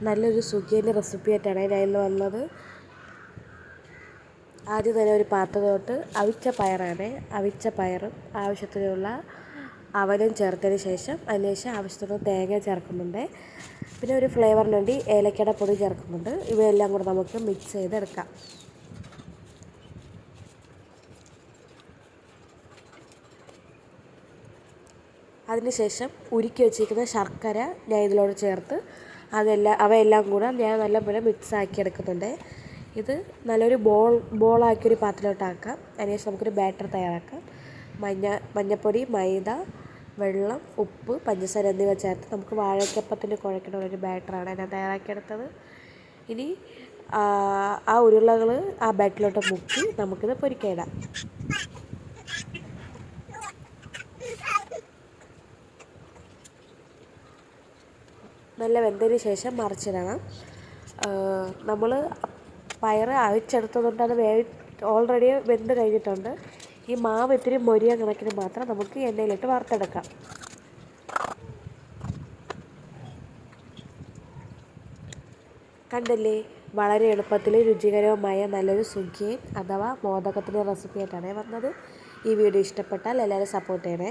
നല്ലൊരു സുഖിയൻ്റെ റെസിപ്പി ആയിട്ടാണ് ഞാൻ വന്നത്. ആദ്യം തന്നെ ഒരു പാത്രത്തോട്ട് അവിച്ച പയറും ആവശ്യത്തിനുള്ള അവലും ചേർത്തതിന് ശേഷം ആവശ്യത്തിന് തേങ്ങ ചേർക്കുന്നുണ്ട്. പിന്നെ ഒരു ഫ്ലേവറിന് വേണ്ടി ഏലക്കയുടെ പൊടി ചേർക്കുന്നുണ്ട്. ഇവയെല്ലാം കൂടെ നമുക്ക് മിക്സ് ചെയ്തെടുക്കാം. അതിനുശേഷം ഉരുക്കി വെച്ചിരിക്കുന്ന ശർക്കര ഞാൻ ഇതിലോട്ട് ചേർത്ത് അവയെല്ലാം കൂടെ ഞാൻ നല്ലപോലെ മിക്സ് ആക്കി എടുക്കുന്നുണ്ട്. ഇത് നല്ലൊരു ബോളാക്കിയൊരു പാത്രത്തിലോട്ടാക്കാം. അതിനുശേഷം നമുക്കൊരു ബാറ്റർ തയ്യാറാക്കാം. മഞ്ഞൾപ്പൊടി, മൈദ, വെള്ളം, ഉപ്പ്, പഞ്ചസാര എന്നിവ ചേർത്ത് നമുക്ക് വാഴയ്ക്കപ്പത്തിന് കുഴയ്ക്കുന്ന ഒരു ബാറ്ററാണ് ഞാൻ തയ്യാറാക്കിയെടുത്തത്. ഇനി ആ ഉരുളകൾ ആ ബാറ്ററിലോട്ട് മുക്കി നമുക്കിത് പൊരിക്കാനിടാം. നല്ല വെന്തതിന് ശേഷം മറിച്ചിടണം. നമ്മൾ പയർ അവിച്ചെടുത്തതുകൊണ്ട് അത് ഓൾറെഡി വെന്ത് കഴിഞ്ഞിട്ടുണ്ട്. ഈ മാവ് ഇത്തിരി മൊരിയാൻ കണക്കിന് മാത്രം നമുക്ക് എണ്ണയിലിട്ട് വറുത്തെടുക്കാം. കണ്ടില്ലേ, വളരെ എളുപ്പത്തിൽ രുചികരവുമായ നല്ലൊരു സുഖിയൻ അഥവാ മോദകത്തിൻ്റെ റെസിപ്പി ആയിട്ടാണ് വന്നത്. ഈ വീഡിയോ ഇഷ്ടപ്പെട്ടാൽ എല്ലാവരും സപ്പോർട്ട് ചെയ്യണേ.